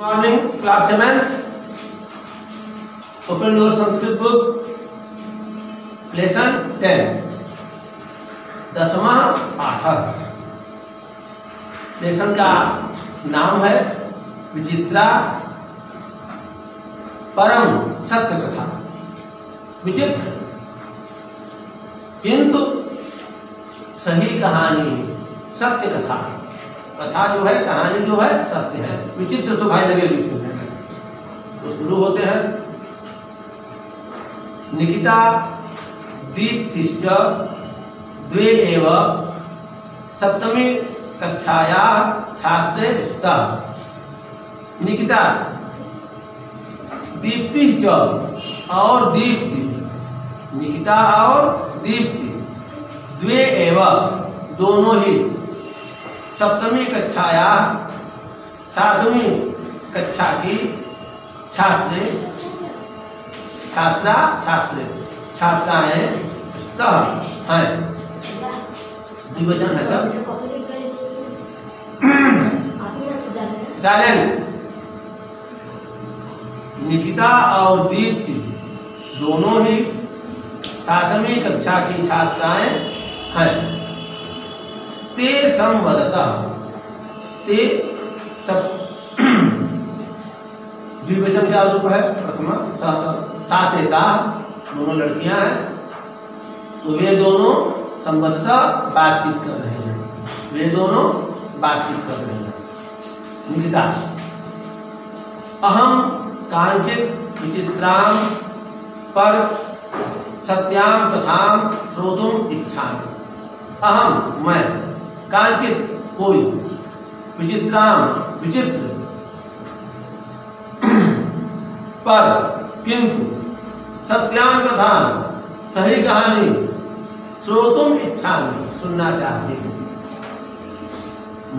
Morning class 7 open your Sanskrit book lesson 10 10वां पाठ। Lesson का नाम है विचित्रा परम सत्य कथा। विचित्र किंतु सही कहानी सत्य कथा। कथा जो है, कहानी जो है सत्य है। विचित्र तो भाई लगेगी सुनने में। तो शुरू होते हैं। निकिता दीप्तिश्च द्वे एव सप्तमी कक्षाया छात्रे स्तः। निकिता दीप्तिश्च और दीप्ति, निकिता और दीप्ति द्वे एव दोनों ही सप्तमी कक्षाया सातवीं कक्षा की छात्रे छात्रा छात्रे छात्राएं स्तः हैं। द्विवचन है सब। साइलेंट। निकिता और दीप्ति दोनों ही सातवीं कक्षा की छात्राएं हैं। ते संवदतः, ते सब द्विवचन का रूप है। प्रथमा सातेता दोनों लड़कियां हैं। तो वे दोनों संवदतः बातचीत कर रहे हैं। वे दोनों बातचीत कर रहे हैं। निकिता अहम कांचित विचित्रां पर सत्यां कथां श्रोतुम इच्छामि। अहम मैं, कांचित कोई, विचित्रां विचित्र, पर किंतु, सत्यां कथां सही कहानी, श्रोतुम इच्छामि सुनना चाहती हूँ।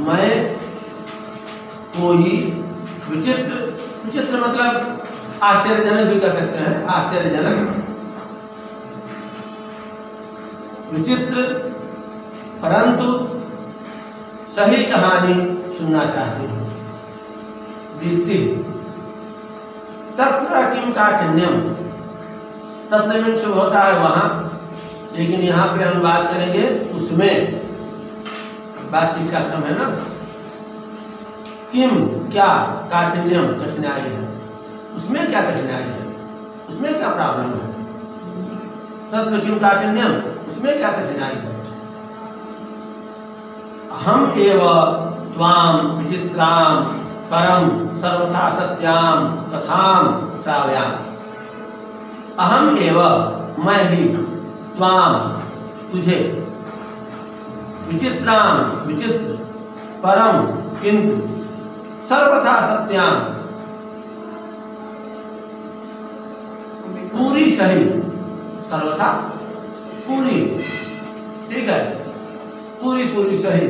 मैं कोई विचित्र, विचित्र मतलब आश्चर्यजनक भी कर सकते हैं। आश्चर्यजनक, विचित्र परंतु सही कहानी सुनना चाहती हूँ। दीप्ति तत्र किम काठिन्यम, तत्र में शुभ होता है वहां, लेकिन यहाँ पे हम बात करेंगे उसमें। बातचीत का क्रम है ना। किम क्या, काठिन्यम कठिनाई है। उसमें क्या कठिनाई है, उसमें क्या प्रॉब्लम है। तत्र किम काठिन्यम, उसमें क्या कठिनाई है। हम एव त्वां विचित्रां परम सर्वथा सत्यां कथां श्रावयामि। अहम एव मैं ही, त्वां तुझे, विचित्रां विचित्र, परम किंतु, सर्वथा सत्यां पूरी सही, सर्वथा पूरी, ठीक है, पूरी पूरी सही,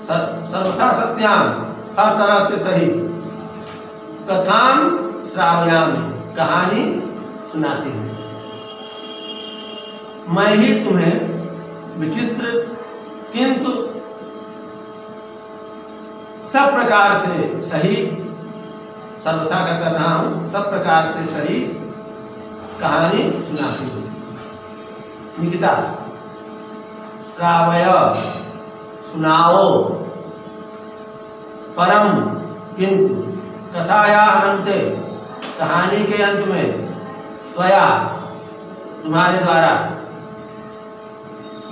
सर्वथा सत्यां हर तरह से सही, कथां श्रावयामि कहानी सुनाती हूँ। मैं ही तुम्हें विचित्र किंतु सब प्रकार से सही, सर्वथा का कर रहा हूँ, सब प्रकार से सही कहानी सुनाती हूँ। निकिता श्रावय सुनाओ, परम किंतु कथाया अंते कहानी के अंत में, त्वया तुम्हारे द्वारा,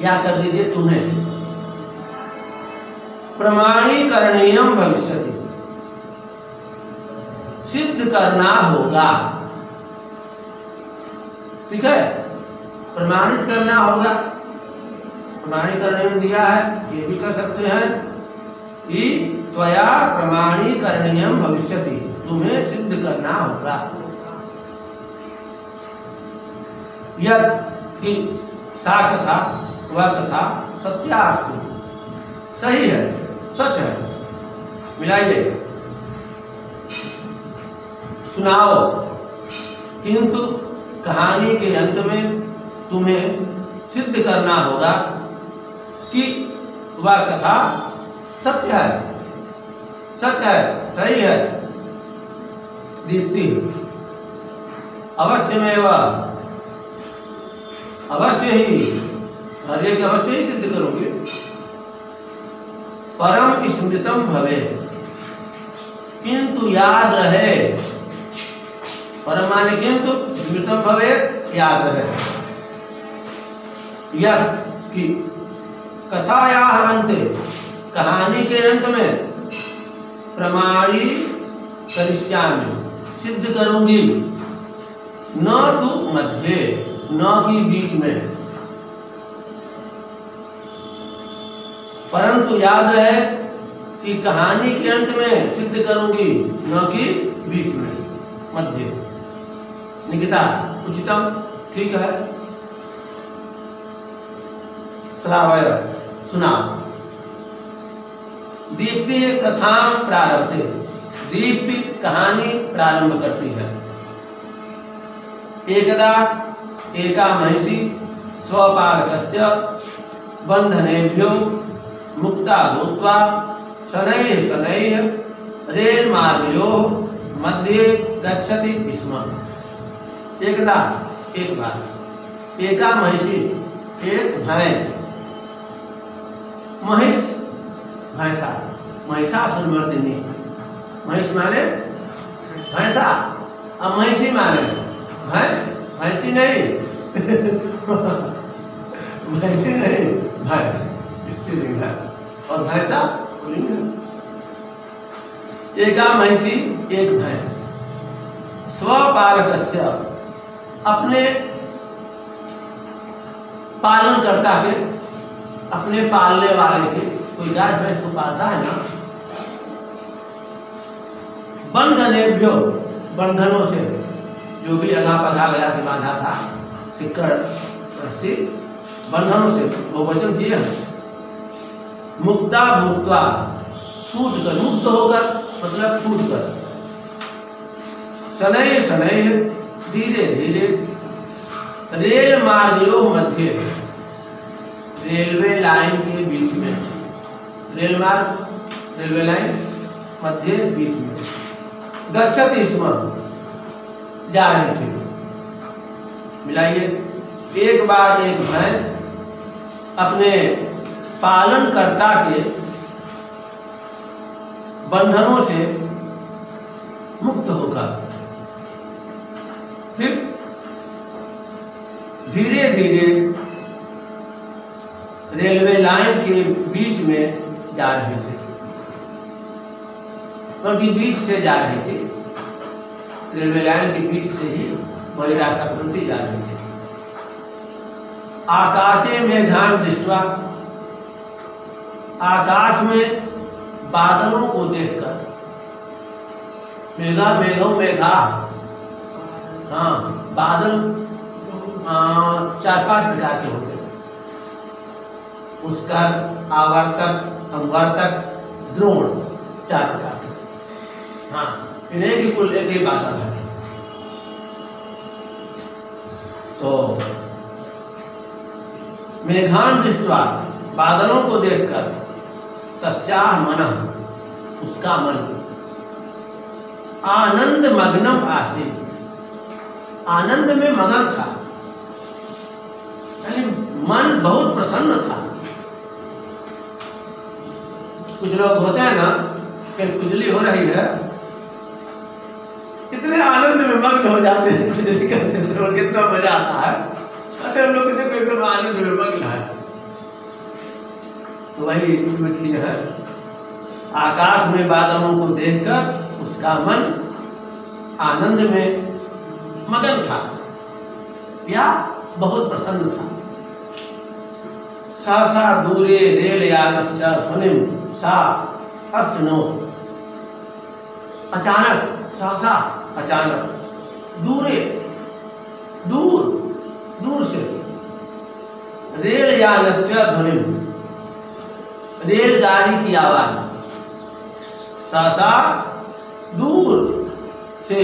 या कर दीजिए तुम्हें, प्रमाणीकरणीयम भविष्यति सिद्ध करना होगा। ठीक है, प्रमाणित करना होगा। प्रमाणीकरण दिया है, ये भी कर सकते हैं कि त्वया प्रमाणीकरणीयम भविष्यति, तुम्हें सिद्ध करना होगा। यदि सा कथा वह कथा सत्यास्तु, सही है, सच है। मिलाइए। सुनाओ किंतु कहानी के अंत में तुम्हें सिद्ध करना होगा कि वह कथा सत्य है, सच है, सही है। दीप्ति अवश्यमेव, अवश्य ही, कार्य के अवश्य ही सिद्ध करूंगी। परम स्मृतम भवे, किंतु याद रहे, परम माने किंतु, स्मृतम भवे याद रहे, यह कि कथाया अंते, कहानी के अंत में, प्रमाणी करिष्यामि, सिद्ध करूंगी, न तो मध्य, न की बीच में, परंतु याद रहे कि कहानी के अंत में सिद्ध करूंगी, न कि बीच में, मध्य। निकिता उचितम, ठीक है। श्रावय सुना। दीप्ति कथा प्रारभते, दीप्ति कहानी प्रारंभ करती है। एकदा एका महिषी स्वपालकस्य बंधनेभ्यो मुक्ता भूत्वा शनैः शनैः रेलमार्गयोः मध्ये गच्छति स्म। एकदा, एक बार, एका महिषी, एक भैंस, महिष भैंसा, महिषासुरमर्दिनी, महिष माने भैंसा, अब महिषी माने भैंस, भैंसी नहीं भैंसी नहीं, भैंस स्त्रीलिंग है और भैंसा पुल्लिंग है। एका महिषी, एक भैंस, स्वपालकस्य, अपने पालनकर्ता के, अपने पालने वाले के, कोई गाय भैंस को पालता है ना, बंधनेभ्यो, बंधनों से, जो भी अगा पगा गया कि बांधा था, सिक्कड़ रस्सी, बंधनों से, वो वचन दिए हैं। मुक्ता भूत्वा, छूट कर, मुक्त होकर मतलब छूट कर, शनैः शनैः, धीरे धीरे, रेल मार्गयोः मध्य, रेलवे लाइन के बीच में, रेल मार्ग, रेलवे लाइन मध्य, बीच में, गच्छति स्म, जा रही थी। मिलाइए, एक बार एक भैंस अपने पालनकर्ता के बंधनों से मुक्त होकर फिर धीरे धीरे रेलवे लाइन के बीच में जा रही थी, बल्कि बीच से जा रही थी, रेलवे लाइन के बीच से ही वही रास्ता पकड़ती जा रही थी। आकाशे मेघान दृष्ट्वा, आकाश में बादलों को देखकर, मेघा मेघों मेघा, हाँ बादल 4-5 प्रकार के होते हैं, पुष्कर, आवर्तक, संवर्तक, द्रोण, 4 प्रकार के। हाँ, इन्हें की कुल एक ही बादल है। तो मेघान दृष्ट्वा, बादलों को देखकर, तस्याः मनः, उसका मन, आनंद मग्नम आसीत्, आनंद में मगन था, यानी मन बहुत प्रसन्न था। कुछ लोग होते हैं ना, फिर खुजली हो रही है, इतने आनंद में मग्न हो जाते हैं, खुजली करते हैं, कितना मजा आता है, अच्छा हम लोग देखो एकदम आनंद में मग्न है। तो वही ट्वीट किया है, आकाश में बादलों को देखकर उसका मन आनंद में मगन था या बहुत प्रसन्न था। सहसा दूरे रेल यानस्य ध्वनिं सा अश्नोत्, अचानक, सहसा अचानक, दूरे, दूर, दूर से, रेल यानस्य ध्वनिं, रेलगाड़ी की आवाज, सहसा दूर से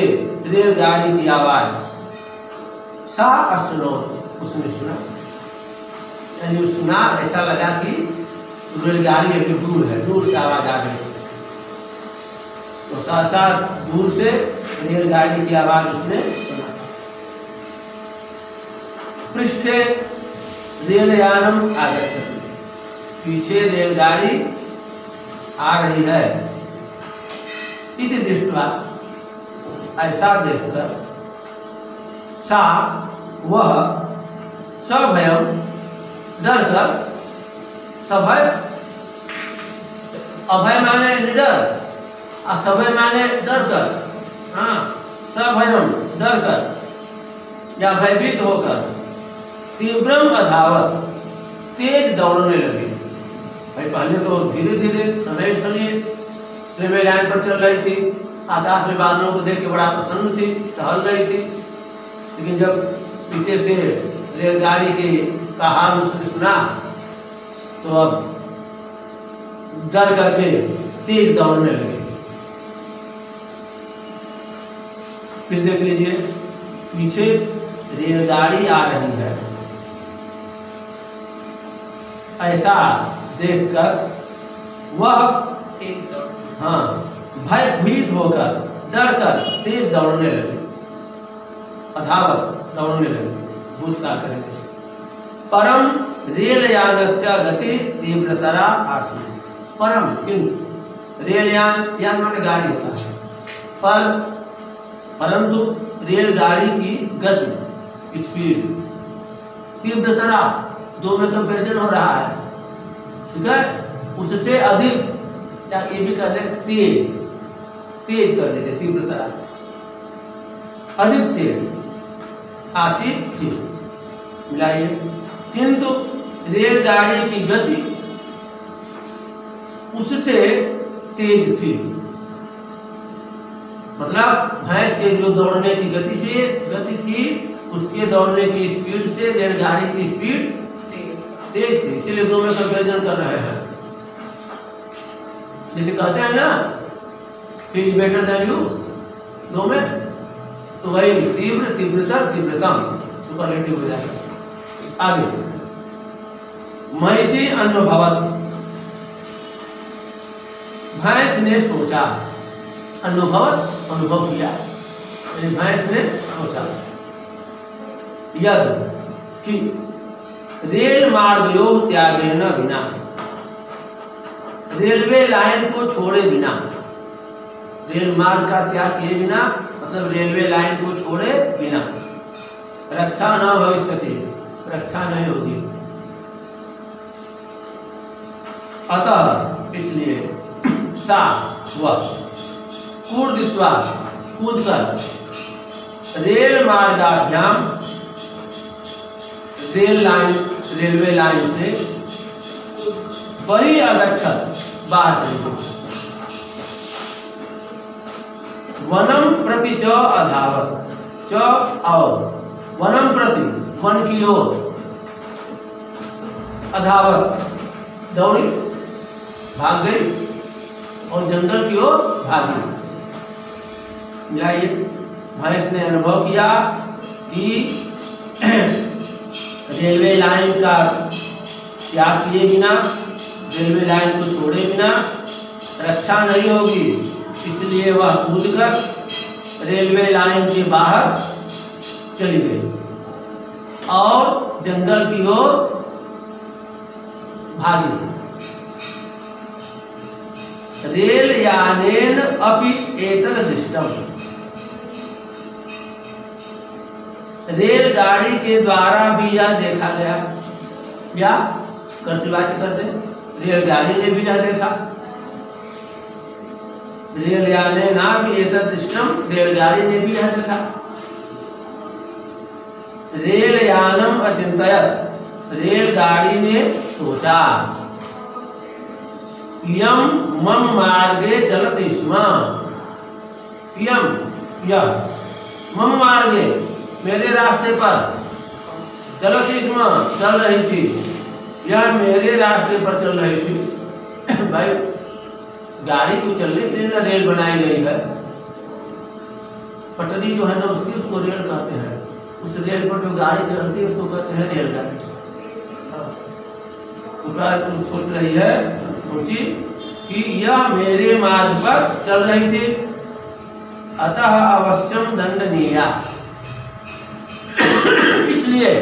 रेलगाड़ी की आवाज, सा अश्नोत्, उसने सुना, यानी सुना, ऐसा लगा कि रेलगाड़ी अभी दूर है, दूर से आवाज आ रही थी। तो साथ साथ दूर से रेलगाड़ी की आवाज उसने सुना। पृष्ठे रेलयानम आगच्छति, पीछे रेलगाड़ी आ रही है। इति दृष्ट्वा, ऐसा देखकर, सा वह, सभयम डरकर, सभय अभय माने निडर, असभय माने डरकर, हाँ, सभयम डरकर या भयभीत होकर, तीव्रम अधावत, तेज दौड़ने लगी। भाई पहले तो धीरे धीरे समय चलिए, रेलवे लाइन पर चल रही थी, आकाश में बादलों को देख के बड़ा प्रसन्न थी, टहल रही थी। लेकिन जब पीछे से रेलगाड़ी की का हाल उसने सुना तो अब डर करके तेज दौड़ने लगे। फिर देख लीजिए, पीछे रेलगाड़ी आ रही है। ऐसा देखकर वह हाँ भयभीत होकर, डरकर तेज दौड़ने लगे, अधावत दौड़ने लगे। भूतकाल करेंगे। परम रेलयानस्य गति तीव्रतरा आसीत्। परम किंतु रेलयान, यान माने गाड़ी होता है, परंतु रेलगाड़ी की गति, स्पीड, तीव्रतरा, दो में कंपेरिजन हो रहा है, ठीक है, उससे अधिक, या ये भी कर दे तेज, तेज कर दीजिए, तीव्रतरा, अधिक तेज आसीत् थी, मिलाइए। किंतु रेलगाड़ी की गति उससे तेज थी, मतलब भैंस के जो दौड़ने की गति थी, उसके दौड़ने की स्पीड से रेलगाड़ी की स्पीड तेज थी, इसलिए दो में कंपेरिजन कर रहे हैं। जैसे कहते हैं ना, he is better than you, दो में, तो वही तीव्र, तीव्रतर, तीव्रतम, सुपरलेटिव हो जाएगा। आगे, महिषी अनुभवत, भैंस ने सोचा, अनुभव किया, भैंस ने सोचा, यद कि रेल मार्गयो त्यागेन बिना, रेलवे लाइन को छोड़े बिना, रेल मार्ग का त्याग किए बिना, मतलब रेलवे लाइन को छोड़े बिना, रक्षा न भविष्यति, रक्षा नहीं होगी। अतः इसलिए सा वह कूर्दित्वा, कूदकर, रेल मार्गाभ्याम, रेलवे लाइन से वही अगच्छत, बाहर गई। वनम प्रति च अधावत, च और वनम प्रति, वन की ओर, अधावत दौड़ी, भाग गई, और जंगल की ओर भागी। मिलाइए, भैंस ने अनुभव किया कि रेलवे लाइन का त्याग किए बिना, रेलवे लाइन को छोड़े बिना रक्षा नहीं होगी, इसलिए वह कूदकर रेलवे लाइन के बाहर चली गई और जंगल की ओर भागी। रेल यानेन अपि एतद् दृष्टम्, रेलगाड़ी के द्वारा भी यह देखा गया, या कर्तव्यवाची कर दे, रेलगाड़ी ने भी यह देखा। रेल यानेन अपि एतद् दृष्टम्, रेलगाड़ी ने भी यह देखा। रेल यानम अचिंतयत, रेलगाड़ी ने सोचा, यम मम मार्गे चलति स्म, यम यह, मम मार्गे मेरे रास्ते पर, चलति स्म चल रही थी, यह मेरे रास्ते पर चल रही थी। भाई गाड़ी को चलने के लिए ना रेल बनाई गई है, पटरी जो है ना उसकी, उसको रेल कहते हैं। उस रेल पर जो गाड़ी चलती है उसको कहते हैं रेलगाड़ी। तो क्या सोच रही है, सोची कि यह मेरे मार्ग पर चल रही थी, अतः अवश्यम दंडनीय, इसलिए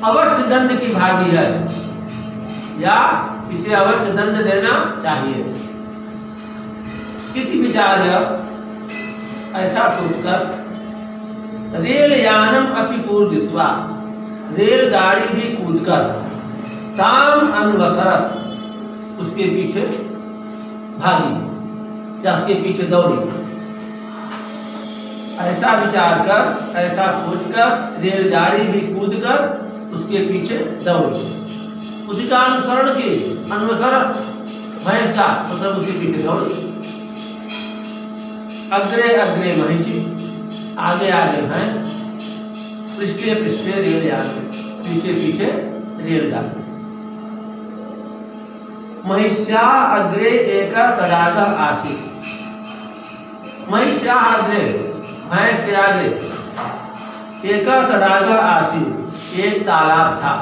अवश्य दंड की भागी है या इसे अवश्य दंड देना चाहिए। इति विचार्य, ऐसा सोचकर रेल यानम अपि कूर्दित्वा, रेलगाड़ी भी कूदकर ताम अन्वसरत, उसके पीछे भागी या उसके पीछे दौड़ी। ऐसा विचार कर, ऐसा सोचकर रेलगाड़ी भी कूदकर उसके पीछे दौड़ी, उसी का अनुसरण की, अनुसरण भैंस का मतलब उसके पीछे दौड़ी। अग्रे अग्रे महिषी, आगे आगे भैंस, पृष्ठे पृष्ठे रेलगाड़ी, पीछे पीछे रेलगाड़ी। महिष्या अग्रे एक तडागः आसीत्, महिष्या अग्रे, भैंस के आगे एक तडागः आसीत्, एक तालाब था।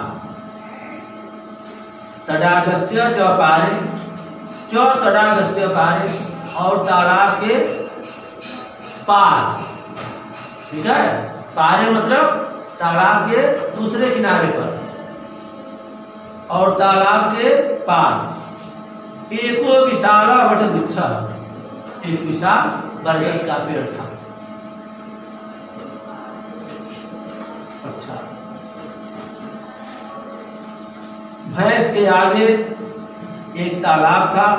तडागस्य च पारे, च तडागस्य पारे, और तालाब के पार, ठीक है, पारे मतलब तालाब के दूसरे किनारे पर, और तालाब के पार एको विशाला वटवृक्ष, एक विशाल बरगद का पेड़ था। अच्छा, भैंस के आगे एक तालाब था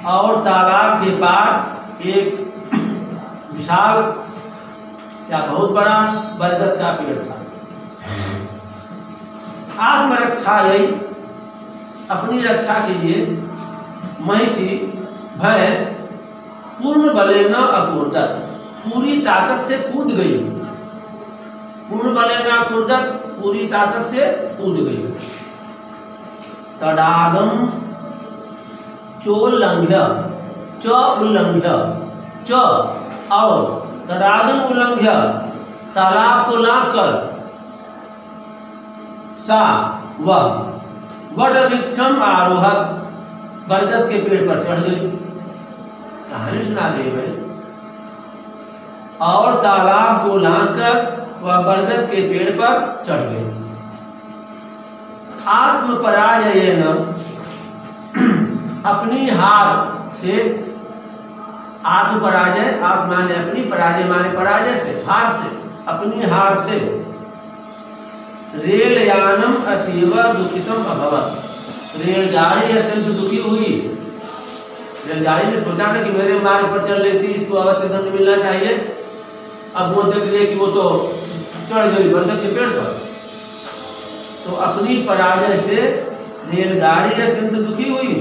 और तालाब के पार एक विशाल या बहुत बड़ा बरगद का पेड़ था। आत्मरक्षा यही, अपनी रक्षा के लिए महिषी भैंस पूर्ण बलेन अकूर्दत, पूरी ताकत से कूद गई। पूर्ण बलेन अकूर्दत, पूरी ताकत से कूद गई। तडागम चोल्लंघ्य, च उल्लंघ्य, च और तडागम उल्लंघ्य, तालाब को लांघ कर, सा वह वट वृक्षम आरोहत, बरगद के पेड़ पर चढ़ गई। कहानी सुना रही है भाई। और तालाब को लांघकर वह बरगद के पेड़ पर चढ़ गई। आत्मपराजयेन, अपनी हार से, आत्मपराजय, आप माने अपनी, पराजय माने पराजय से, हार से, अपनी हार से रेलयानम अतीव दुखितम अभवत, रेलगाड़ी अत्यंत दुखी हुई। रेलगाड़ी ने सोचा ना कि मेरे मार्ग पर चल रही थी, इसको अवश्य दंड मिलना चाहिए। अब वो देख रहे कि वो तो चढ़ गई बरगद के पेड़ पर, तो अपनी पराजय से रेलगाड़ी अत्यंत दुखी हुई।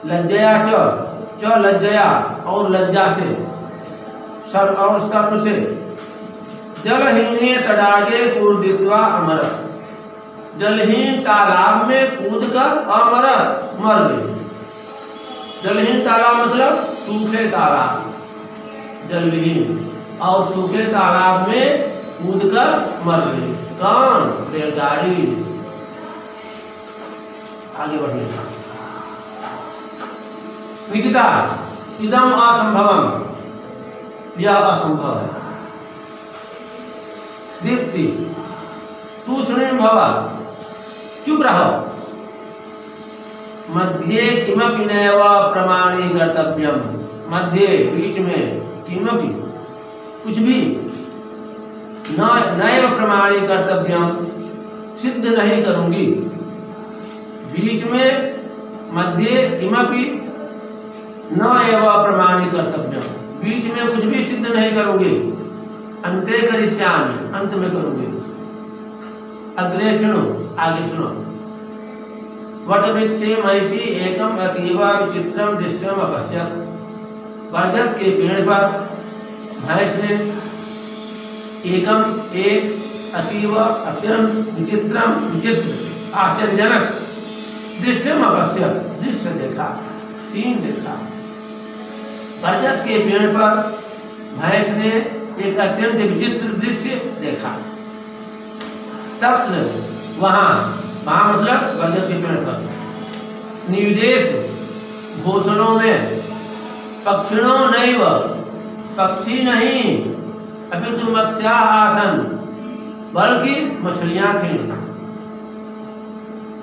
लज्जया च लज्जया, और लज्जा से, शर्म और शर्म से, जलहीने तडागे कूर्दित्वा अमरत, जलहीन तालाब में कूदकर अमरत, मर गई। जलहीन तालाब मतलब सूखे तालाब, जलविहीन, और सूखे तालाब में कूदकर मर गई। कौन? रेलगाड़ी। आगे बढ़ने का निकिता, इदम असंभवम, यह असंभव है। दीप्ति, तूष्णीम भव, चुप रहो। मध्ये किमपि नैव प्रमाणी कर्तव्यम, मध्य बीच में, किमपि कुछ भी, नैव प्रमाणी कर्तव्यम, सिद्ध नहीं करूंगी। बीच में, मध्य किमपि न एव प्रमाणी कर्तव्यम, बीच में कुछ भी सिद्ध नहीं करूंगी। अंते करिष्यामि, अंत में करूंगी। अग्रे सुनो, आगे सुनो। वटवृक्षे महिषी एकम अतीव विचित्रम दृश्यम अपश्यत, बरगद के पेड़ पर भैंस ने एकम, एक, अतीव, अत्यंत, विचित्रम, विचित्र, आश्चर्यजनक, दृश्यम अपश्यत, दृश्य देखा, सीन देखा। बरगद के पेड़ पर भैंस ने एक अत्यंत विचित्र दृश्य देखा। तत्र, वहां, वहां मतलब बरगद के पेड़ पर, निर्देश घोषणों में पक्षिणों नैव, पक्षी नहीं, अपितु मत्स्या आसन, बल्कि मछलियां थीं।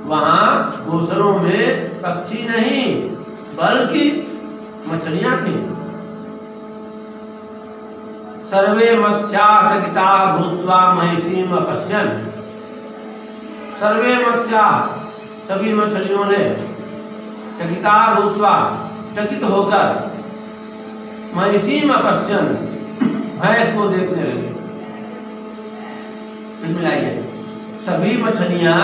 वहां घोषणों में पक्षी नहीं बल्कि मछलियां थीं। सर्वे मत्स्या चकिता भूत्वा महिषीम अपश्यन्, सर्वे मत्स्या, सभी मछलियों ने, चकिता भूत्वा, चकित होकर, महिषीम अपश्यन्, भैंस को देखने लगे। मिलाइए, सभी मछलियां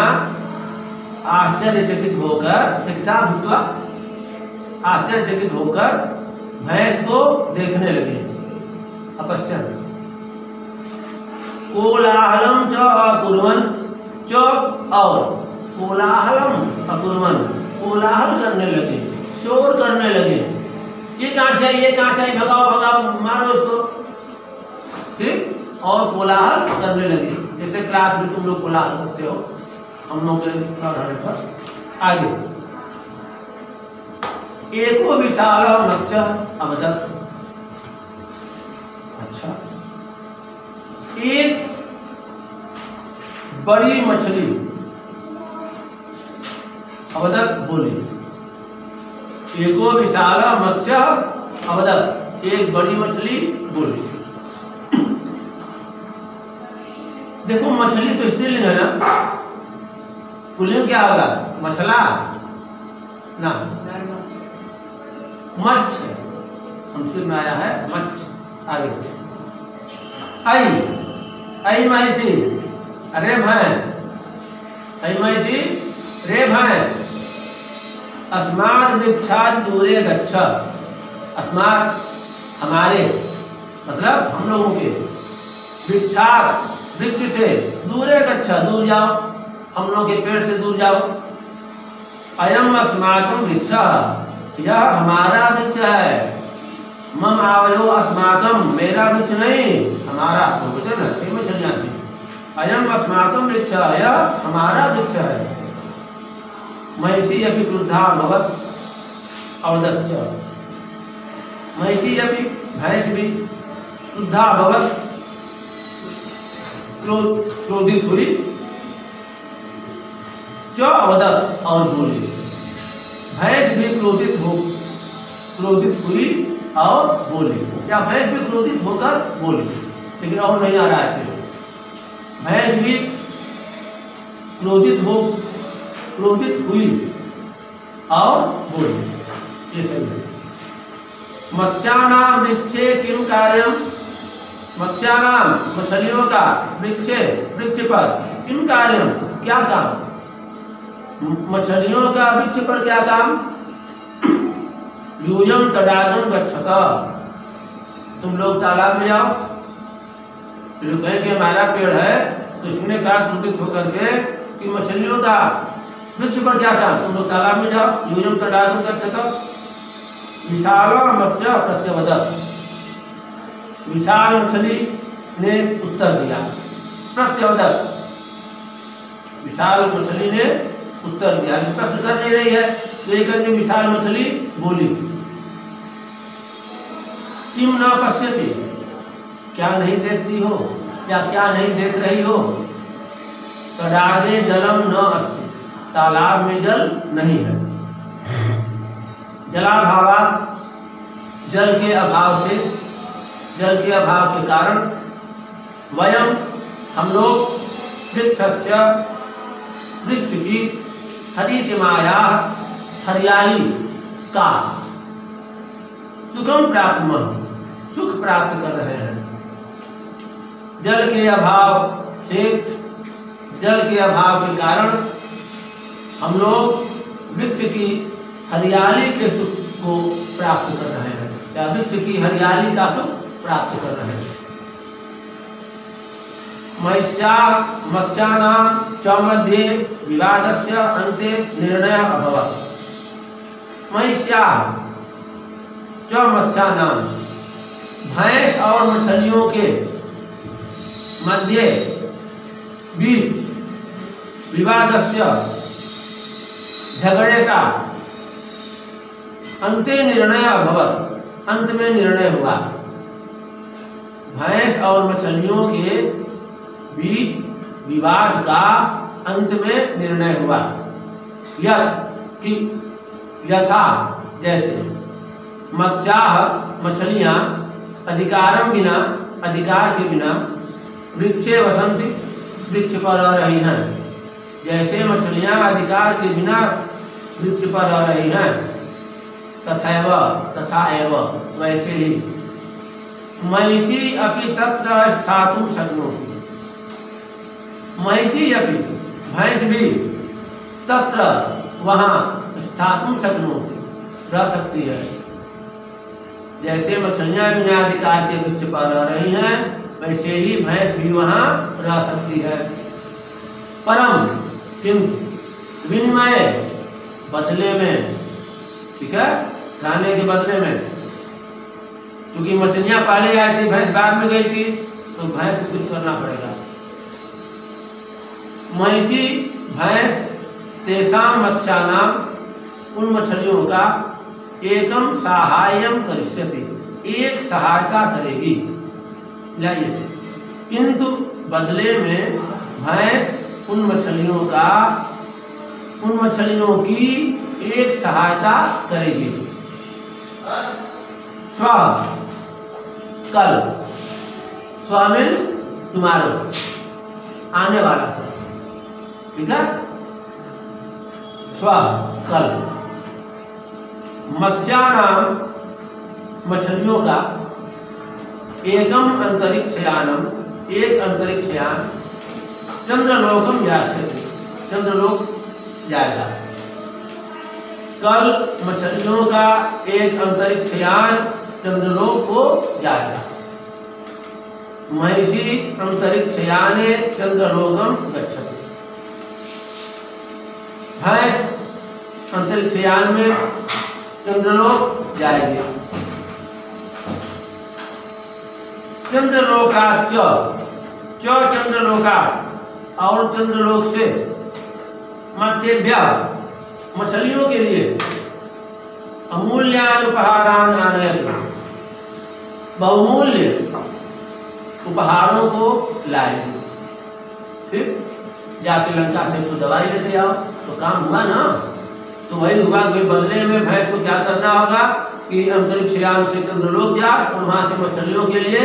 आश्चर्यचकित होकर, चकिता भूत्वा, आश्चर्यचकित होकर भैंस को देखने लगे। अपश्यन् कोलाहलम च अकुर्वन्, च और कोलाहलम अकुर्वन्, कोलाहल करने लगे, शोर करने लगे। ये कहां से आई, ये कहां से आई, भगाओ भगाओ, मारो इसको, ठीक। और कोलाहल करने लगे, जैसे क्लास में तुम लोग कोलाहल करते हो हम लोग के पढ़ाने पर। आगे, एको विशाल मत्स्य अवदत्, अच्छा, एक बड़ी मछली अवदत् बोली, एको विशाल मत्स्य अवदत्, एक बड़ी मछली बोली। देखो मछली तो स्त्रीलिंग है ना, पुल्लिंग क्या होगा, मछला ना, मत्स्य, संस्कृत में आया है मत्स्य। आगे, आई, आई महिषी, अरे भैंस, आई महिषी, रे भैंस, अस्मात् वृक्षात् दूरे गच्छ, अस्मात् हमारे, मतलब हम लोगों के, वृक्षात् वृक्ष से, दूरे गच्छ दूर जाओ, हम लोग के पेड़ से दूर जाओ। अयम अस्माकं वृक्षः, यह हमारा वृक्ष है। मम आवयो अस्माकं, मेरा वृक्ष नहीं, हमारा, तो वचन है, में चल जाती। अयम अस्माकं वृक्षः, यह हमारा वृक्ष है। महिषी अपि क्रुद्धा अभवत् अवदत्, महिषी अपि, भैंस भी, क्रुद्धा अभवत्, क्रोधित हुई, च अवदत्, और बोली। भैंस भी क्रोधित हुई और बोली, या भैंस भी क्रोधित होकर बोली, लेकिन और नहीं आ रहा है। भैंस भी क्रोधित हुई और बोली, ये सही है। मत्स्यानां वृक्षे किम कार्यम, मत्स्यानां, मछलियों का, वृक्षे, वृक्ष पर, किम कार्यम, क्या काम, मछलियों का वृक्ष पर क्या काम। यूयम तडागम गच्छत, तुम लोग तालाब में जाओ। लोग कहें कि हमारा पेड़ है, तो इसने कहा क्रोधित होकर के कि मछलियों का वृक्ष पर क्या काम, तुम लोग तालाब में जाओ। यूयम तडागम गच्छत, विशाल मत्स्य प्रत्यवदत्, विशाल मछली ने उत्तर दिया। प्रत्यवदत्, विशाल मछली ने उत्तर दिया, प्रश्न कर नहीं रही है, लेकिन विशाल मछली बोली। किम न पश्यति, क्या नहीं देखती हो, या क्या नहीं देख रही हो। तडागे जलम न अस्ति, तालाब में जल नहीं है। जलाभावात्, जल के अभाव से, जल के अभाव के कारण, वयम, हम लोग, वृक्षस्य, वृक्ष की, हरितिमाया, हरियाली का, सुखम प्राप्त, सुख प्राप्त कर रहे हैं। जल के अभाव से, जल के अभाव के कारण हम लोग वृक्ष की हरियाली के सुख को प्राप्त कर रहे हैं, या वृक्ष की हरियाली का सुख प्राप्त कर रहे हैं। मत्स्यानां च मध्ये विवादस्य अन्ते निर्णयः अभवत्। महिष्याः च मत्स्यानां, भैंस और मछलियों के मध्य, बीच, विवादस्य, झगड़े का अंते निर्णय अभवत, अंत में निर्णय हुआ। भैंस और मछलियों के बीच विवाद का अंत में निर्णय हुआ। यथा जैसे मत्स्याः मछलियां अधिकारम बिना, अधिकार के बिना वृक्षे वसंती, वृक्ष पर रह रही हैं। जैसे मछलियां अधिकार के बिना वृक्ष पर रह रही हैं, तथैव तथा एव वैसे ही महिषी अपि तत्र स्थातुं शक्नोति, महिषी अपि भैंस भी तत्र वहाँ स्थातुं शक्नोति रह सकती है। जैसे मछलियां बिना अधिकार के वृक्ष पर रह रही हैं, वैसे ही भैंस भी वहाँ रह सकती है। परम किंतु विनिमय बदले में, ठीक है, खाने के बदले में, क्योंकि मछलियां पहले आई थी, भैंस बाद में गई थी, तो भैंस को कुछ करना पड़ेगा। महिषी भैंस तेषां मत्स्यानां उन मछलियों का एकम साहाय्यम करिष्यति, एक सहायता करेगी। लाइए, किंतु बदले में भैंस उन मछलियों की एक सहायता करेगी। स्व कल, स्व मीन्स टुमारो, आने वाला कल, ठीक है। स्व कल मत्स्यानाम मछलियों का एकम अंतरिक्षयानम, एक अंतरिक्षयान चंद्रलोकम यास्यति, चंद्रलोक जाएगा। कल मछलियों का एक अंतरिक्षयान चंद्रलोक को जाएगा। महिषी अंतरिक्षयाने चंद्रलोकम गच्छति, भैंस अंतरिक्षयान में चंद्रलोक जाएगी। चंद्रलोकाच्च, चंद्रलोका और चंद्रलोक से, मत्स्येभ्यः मछलियों के लिए, अमूल्यान उपहारान आनयति, बहुमूल्य उपहारों को लाएगी। ठीक, जाके लंका से तो दवाई लेते आओ, तो काम हुआ ना। तो वही हुआ कि बदले में भैंस को क्या करना होगा कि अंतरिक्षयान से चंद्रलोक जा और वहां से मछलियों के लिए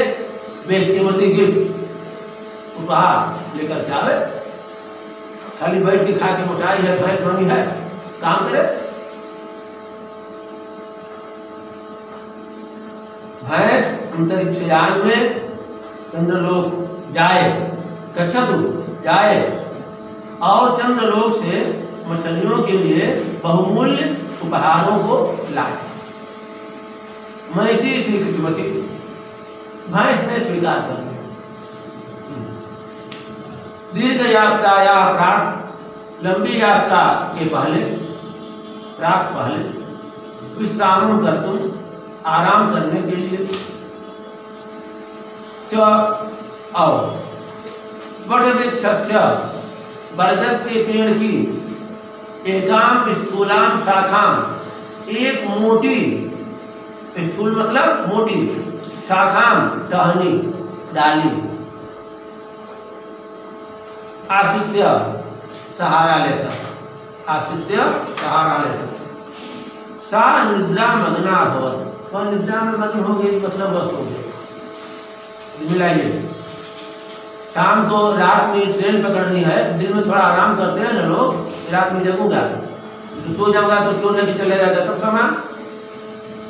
बेशकीमती गिफ्ट उपहार लेकर के आवे। खाली बैठ के खा के मोटाई है, भैंस बनी है, काम करे। भैंस अंतरिक्षयान में चंद्रलोक जाए, गच्छतु जाए, और चंद्रलोक से मछलियों के लिए बहुमूल्य उपहारों को लाए। महिषी स्वीकृतवती, भैंस ने स्वीकार कर लिया। दीर्घ यात्राया प्राक, लंबी यात्रा के पहले, प्राक पहले, विश्राम कर तुम, आराम करने के लिए, और वटवृक्षस्य, बरगद के पेड़ की, एकाम स्थूलाम शाखाम, एक मोटी, स्थूल मतलब मोटी, शाखाम टहनी, डाली, आश्रित्य सहारा लेकर, आश्रित्य सहारा लेकर, सा निद्रा मग्ना भवत, वह निद्रा में मग्न हो गई, मतलब बस हो गई। मिलाइए, शाम को, रात में ट्रेन पकड़नी है, दिन में थोड़ा आराम करते हैं ना लोग, रात में जगूंगा तो सो जाऊंगा तो चोर लेके चले जाएगा तब सामान।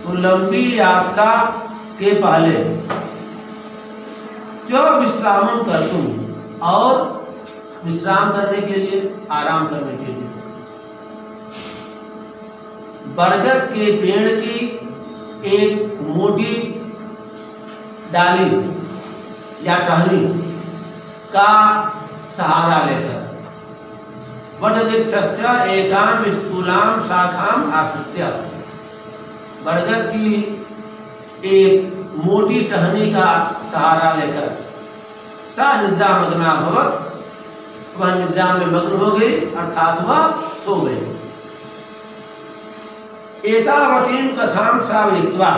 तो लंबी यात्रा के पहले जो विश्राम कर तुम, और विश्राम करने के लिए, आराम करने के लिए, बरगद के पेड़ की एक मोटी डाली या टहनी का सहारा लेकर, वटवृक्षस्य एकाम स्थूलाम शाखाम आश्रित्य, बरगद की एक मोटी टहनी का सहारा लेकर, सा निद्रा मग्ना भवत, वह निद्रा में मग्न हो गई, अर्थात वह सो गई। एतावतीं कथां श्रावयित्वा